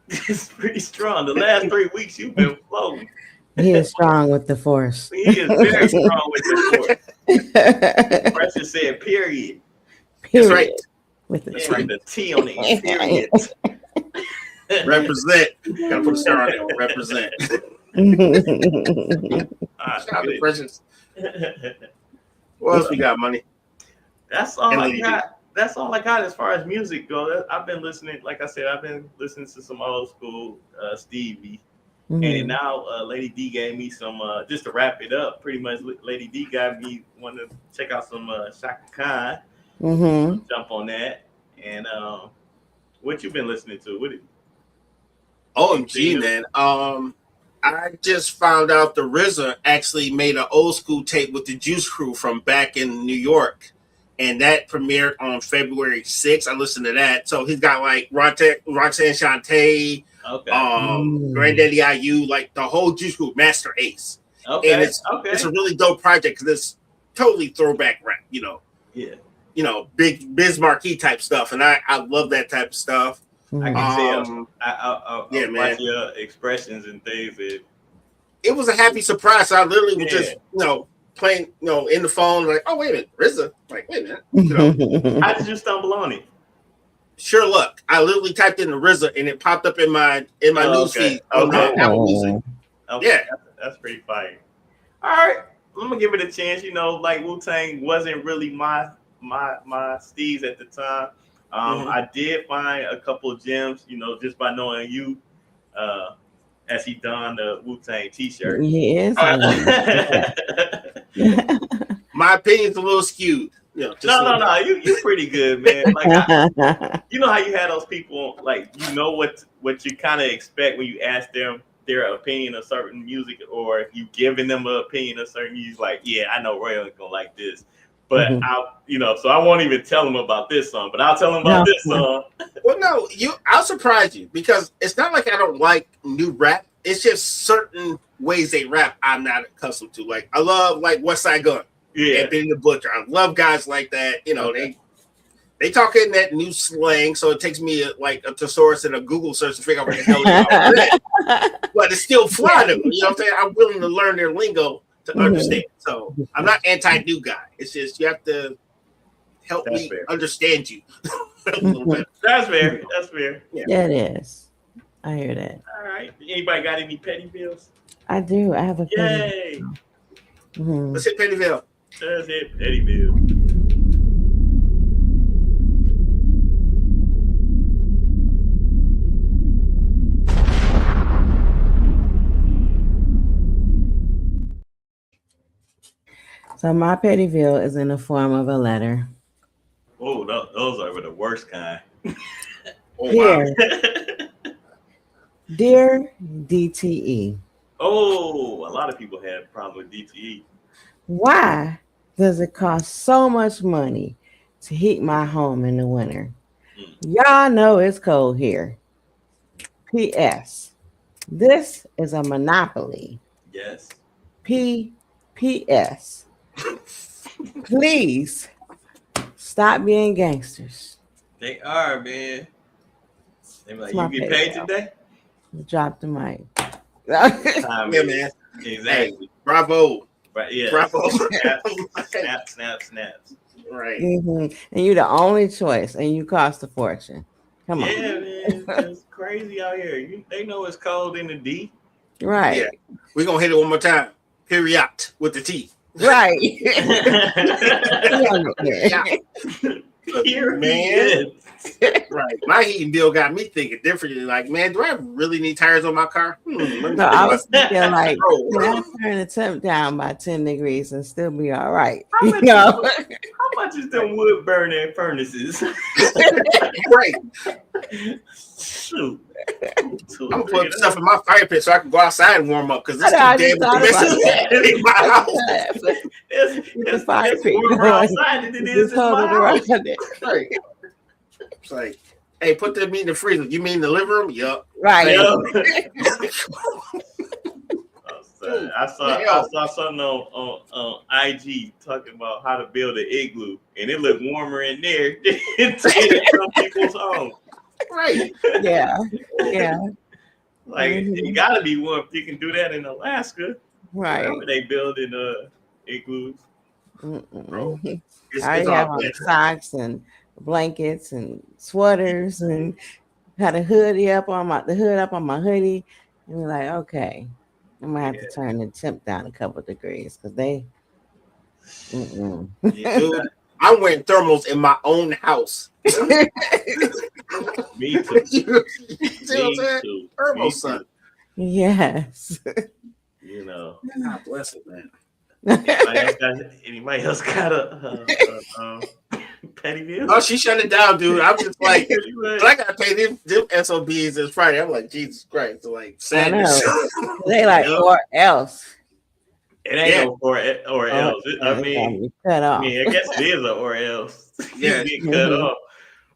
It's pretty strong. The last 3 weeks you've been flowing. He is strong with the force. He is very strong with the force. Precious said, period. That's right. With the T on it. Period. Represent. Gotta put a star on it. Represent. Shout out to Precious. What else we got, money? That's all I got. That's all I got as far as music goes. I've been listening, like I said, to some old school Stevie. And now Lady D gave me some, just to wrap it up, pretty much Lady D got me want to check out some Shaka Khan. Jump on that. And what you been listening to? OMG, man. I just found out the RZA actually made an old school tape with the Juice Crew from back in New York. And that premiered on February 6th. I listened to that. So he's got like Roxanne Shante, Granddaddy IU, like the whole Juice Crew, Master Ace. Okay. And it's a really dope project because it's totally throwback rap, Yeah. Big Biz Marquee type stuff. And I love that type of stuff. I can tell. I watch your expressions and things. It was a happy surprise. So I literally was just, playing, in the phone, like, oh, wait a minute, RZA. Like, wait a minute. How did you stumble on it? Sure luck. I literally typed in the RZA and it popped up in my news feed on Apple Music. Okay. Yeah. That's pretty fire. All right. I'm gonna give it a chance. Like Wu-Tang wasn't really my steez at the time. I did find a couple of gems, just by knowing you, as he donned the Wu-Tang t-shirt. He is. My opinion's a little skewed. No. You pretty good, man. Like, you know how you had those people, like, what you kind of expect when you ask them their opinion of certain music, or if you giving them an opinion of certain music, like, yeah, I know Roy ain't gonna like this. But so I won't even tell them about this song, but I'll tell them about this song. Well, no, I'll surprise you because it's not like I don't like new rap. It's just certain ways they rap I'm not accustomed to. Like I love like West Side Gun. and Benny the Butcher. I love guys like that. You know, they talk in that new slang, so it takes me like a thesaurus and a Google search to figure out what the hell they are. But it's still fly to me. You know what I'm saying? I'm willing to learn their lingo to understand. So I'm not anti-new guy. It's just you have to help me understand you a little bit. That's fair. That's fair. Yeah, it is. I hear that. All right. Anybody got any Petty-Villes? I do. I have a Yay. Let's hit Petty-Ville. Let's hit Petty-Ville. So my Petty-Ville is in the form of a letter. Oh, those are the worst kind. Dear DTE. Oh, a lot of people have a problem with DTE. Why does it cost so much money to heat my home in the winter? Y'all know it's cold here. P.S. This is a monopoly. Yes. P.S. Please stop being gangsters. They are, man. They like, you get paid today? Drop the mic. Yeah, man. Exactly. Hey, bravo. Right, yeah. Bravo. Snaps. Right. And you're the only choice, and you cost a fortune. Come on. Yeah, man. It's crazy out here. They know it's cold in the D. Right. Yeah. We're going to hit it one more time. Period. With the T. Right. Here, man. Right. My heating bill got me thinking differently. Like, man, do I really need tires on my car? So I was thinking, like, can I turn the temp down by 10 degrees and still be all right? How much is them wood burning furnaces? Right. Shoot. I'm putting stuff in my fire pit so I can go outside and warm up because it's too damn expensive in my house. It's fire pit warmer outside than it is in my house. Right. It's like, hey, put the meat in the freezer. You mean the living room? Yup. Right. I saw something on IG talking about how to build an igloo, and it looked warmer in there than some people's homes. Right. Yeah. Like it gotta be warm. You can do that in Alaska. Right. Where they build in igloos. I have on socks and blankets and sweaters and had a hoodie up on my hoodie, and we're like, okay, I'm gonna have to turn the temp down a couple of degrees because they. Dude, I'm wearing thermals in my own house. Me too. Me too. Thermal son. Yes. You know. God bless it, man. Anybody else got a Petty-Ville? Oh, she shut it down, dude. I'm just like, I gotta pay them SOBs this Friday. I'm like, Jesus Christ. So like, sadness. They like, or else. It ain't no or else. I mean, I guess it is a or else. Yeah, get cut off.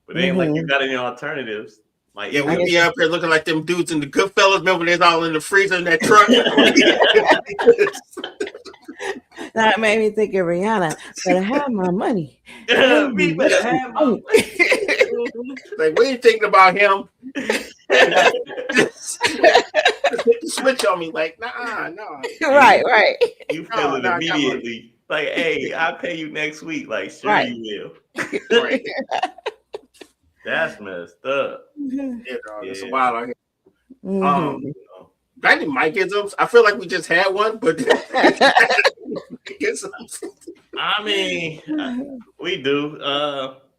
But it ain't like you got any alternatives. Like, yeah, we be up here looking like them dudes in the Goodfellas. Remember, they're all in the freezer in that truck. That made me think of Rihanna. Better have my money. Me better have my money. Like, we ain't thinking about him. Switch on me, like, nah. Right. You feel it immediately. Like, hey, I'll pay you next week. Like, sure you will. Right. That's messed up. It's a wild out here. Got any Micisms? I feel like we just had one, but Mm-hmm. I mean, we do.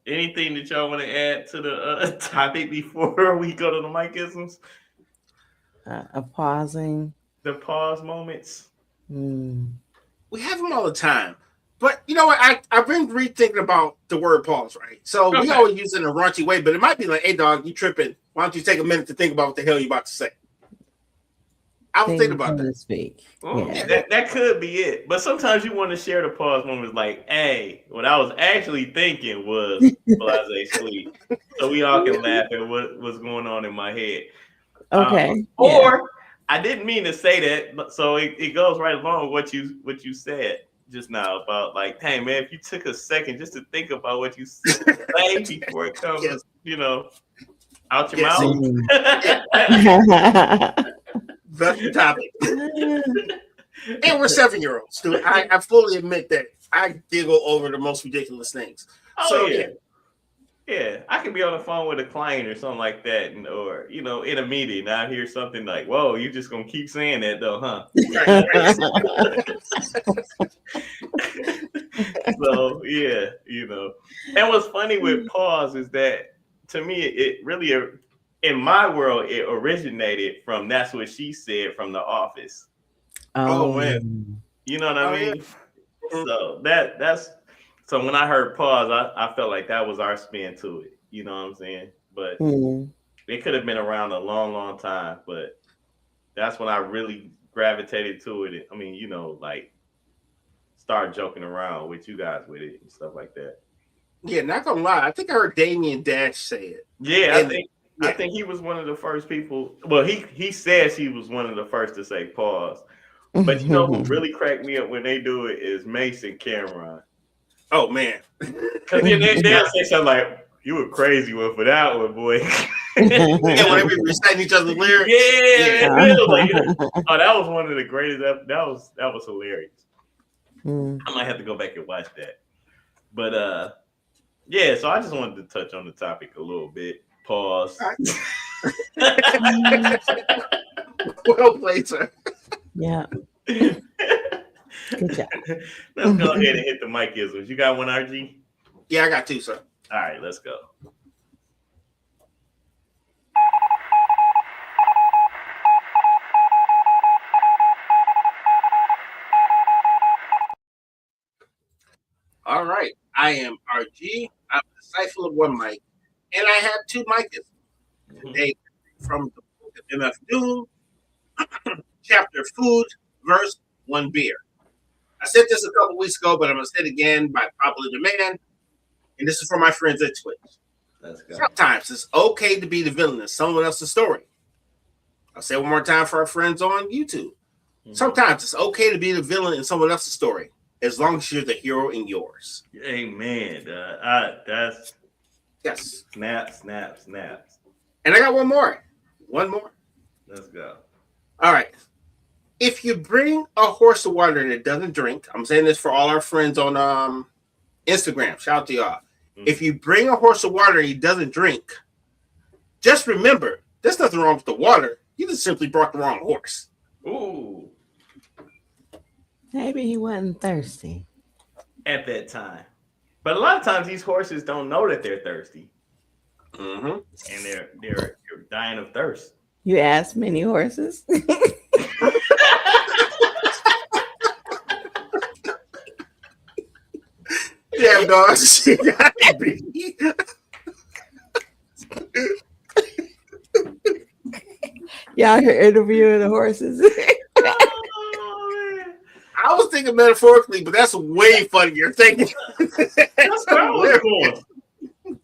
Anything that y'all want to add to the topic before we go to the Micisms? Pausing. The pause moments. We have them all the time. But you know what? I've been rethinking about the word pause, right? So we always use it in a raunchy way, but it might be like, hey, dog, you tripping. Why don't you take a minute to think about what the hell you're about to say? I was thinking about that. Speak. That could be it. But sometimes you want to share the pause moments like, hey, what I was actually thinking was blase sleep. So we all can laugh at what's going on in my head. Okay. Or I didn't mean to say that, but so it goes right along with what you said. just now about like, hey man, if you took a second just to think about what you say before it comes, out your mouth. That's the topic. And we're 7-year-olds, dude. I fully admit that I giggle over the most ridiculous things. Yeah, I could be on the phone with a client or something like that, or in a meeting, and I hear something like, "Whoa, you just gonna keep saying that, though, huh?" So yeah, And what's funny with pause is that to me, it really, in my world, it originated from "That's What She Said" from The Office. Oh man, you know what I mean? Yeah. So that's. So when I heard pause, I felt like that was our spin to it. You know what I'm saying? But it could have been around a long, long time. But that's when I really gravitated to it. I mean, like start joking around with you guys with it and stuff like that. Yeah, not gonna lie. I think I heard Damien Dash say it. Yeah, I think he was one of the first people. Well, he says he was one of the first to say pause. But who really cracked me up when they do it is Mace and Cameron. Oh man, because they'll say something like, "You were crazy one for that one, boy." Yeah, whenever we reciting each other's lyrics. Yeah. Oh, that was one of the greatest. That was hilarious. I might have to go back and watch that. But yeah. So I just wanted to touch on the topic a little bit. Pause. Well played, sir. Yeah. Good job. Let's go ahead and hit the micisms. You got one, RG? Yeah, I got two, sir. All right, let's go. All right. I am RG. I'm the disciple of one mic, and I have two micisms. Today, from the book of MF Doom, chapter Food, verse 1 Beer. I said this a couple weeks ago, but I'm going to say it again by popular demand. And this is for my friends at Twitch. Let's go. Sometimes it's okay to be the villain in someone else's story. I'll say it one more time for our friends on YouTube. Sometimes it's okay to be the villain in someone else's story, as long as you're the hero in yours. Amen. That's yes. Snaps. And I got one more. Let's go. All right. If you bring a horse of water and it doesn't drink, I'm saying this for all our friends on Instagram. Shout out to y'all. If you bring a horse of water and he doesn't drink, just remember, there's nothing wrong with the water. You just simply brought the wrong horse. Ooh. Maybe he wasn't thirsty at that time. But a lot of times these horses don't know that they're thirsty. And they're dying of thirst. You asked many horses? Damn, dog. Y'all here interviewing the horses? I was thinking metaphorically, but that's way funnier. Thinking. That's what I was going.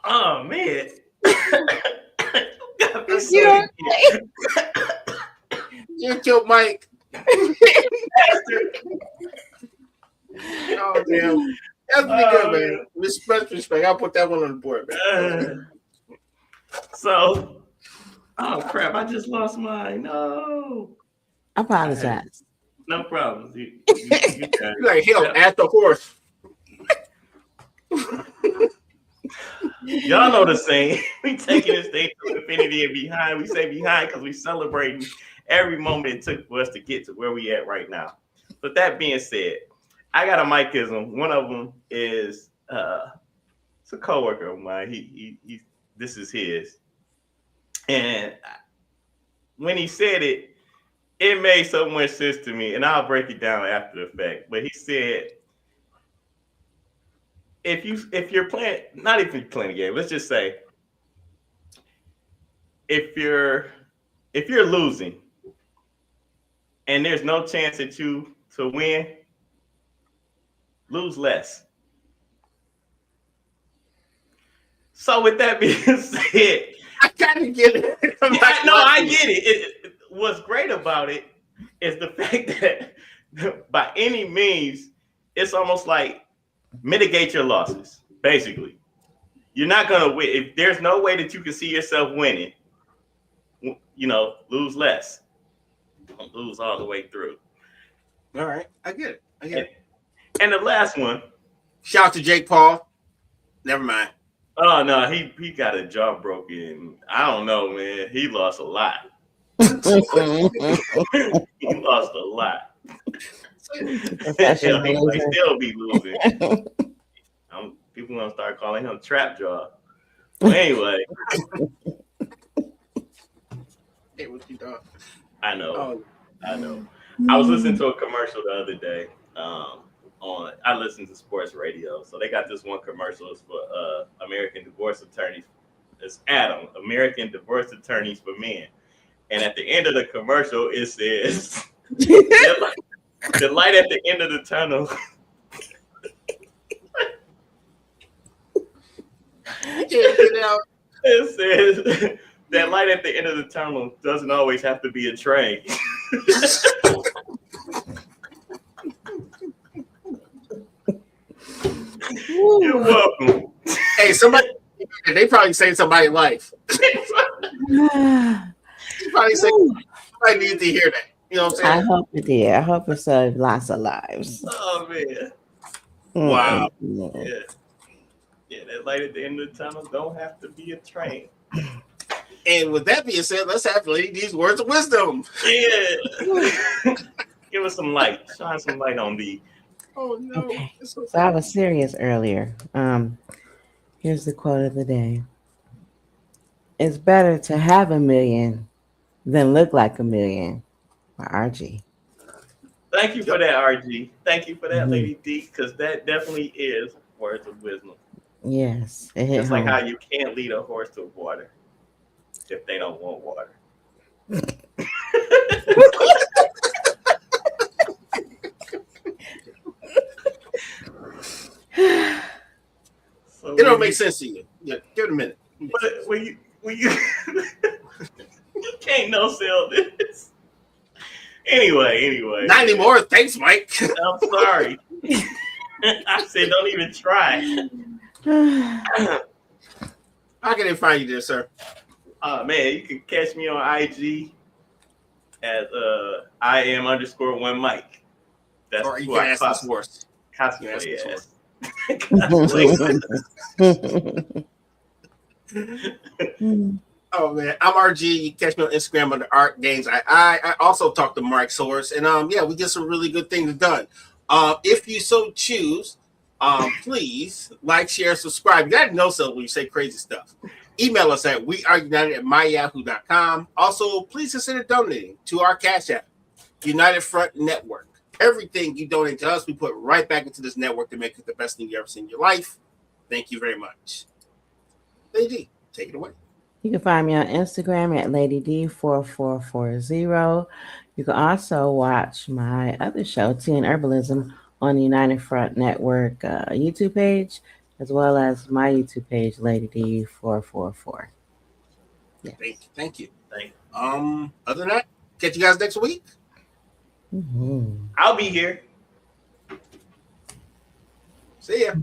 Oh man. You killed Mike. Oh damn. That's pretty good, man. Respect. I'll put that one on the board, man. So, oh crap! I just lost mine. No. I apologize. No problem. You like hell at the horse. Y'all know the saying. We taking this thing to infinity and behind. We say behind because we celebrating every moment it took for us to get to where we at right now. But that being said, I got a micism. One of them is it's a coworker of mine. He this is his, and when he said it, it made so much sense to me, and I'll break it down after the fact. But he said, if you're playing, not if you're playing a game, let's just say if you're losing and there's no chance at you to win, lose less. So with that being said, I kind of get it. I get it. What's great about it is the fact that by any means, it's almost like mitigate your losses. Basically, you're not gonna win if there's no way that you can see yourself winning. Lose less. Don't lose all the way through. All right, I get it. And the last one. Shout out to Jake Paul. Never mind. Oh no, he got a jaw broken. I don't know, man. He lost a lot. He lost a lot. He might still be losing. People gonna start calling him Trap Jaw. Well, anyway. Hey, what you doing? I know. I was listening to a commercial the other day. I listen to sports radio, so they got this one commercial. It's for American divorce attorneys. It's Adam, American divorce attorneys for men. And at the end of the commercial, it says the light at the end of the tunnel. It says that light at the end of the tunnel doesn't always have to be a train. You're welcome. Hey, they probably saved somebody's life. You probably say somebody needs to hear that. You know what I'm saying? I hope it did. I hope it saved lots of lives. Oh man. Wow. Yeah, that light at the end of the tunnel don't have to be a train. And with that being said, let's have Lady D's words of wisdom. Yeah. Give us some light. Shine some light on the. Oh no. Okay. So I was serious earlier. Here's the quote of the day. It's better to have a million than look like a million. By RG. Thank you for that, RG. Thank you for that, Lady D, because that definitely is words of wisdom. Yes. It's like how you can't lead a horse to water if they don't want water. So it don't make sense to you. Yeah, give it a minute. But when you you can't no sell this. Anyway. Not anymore. Thanks, Mike. I'm sorry. I said don't even try. How can they find you there, sir? Man, you can catch me on IG at IM_1 Mike. That's or you who can I ask this horse. cosplay as. Oh man, I'm RG. You can catch me on Instagram under Art Games. I also talk to Mark Source, and we get some really good things done. If you so choose, please like, share, subscribe. You gotta know so when you say crazy stuff. Email us at weareunited@myyahoo.com. Also, please consider donating to our Cash App, United Front Network. Everything you donate to us, we put right back into this network to make it the best thing you ever seen in your life. Thank you very much. Lady, take it away. You can find me on Instagram at LadyD4440. You can also watch my other show, Tea and Herbalism, on the United Front Network YouTube page, as well as my YouTube page, LadyD444. Yes. Thank you. Other than that, catch you guys next week. Mm-hmm. I'll be here. See ya.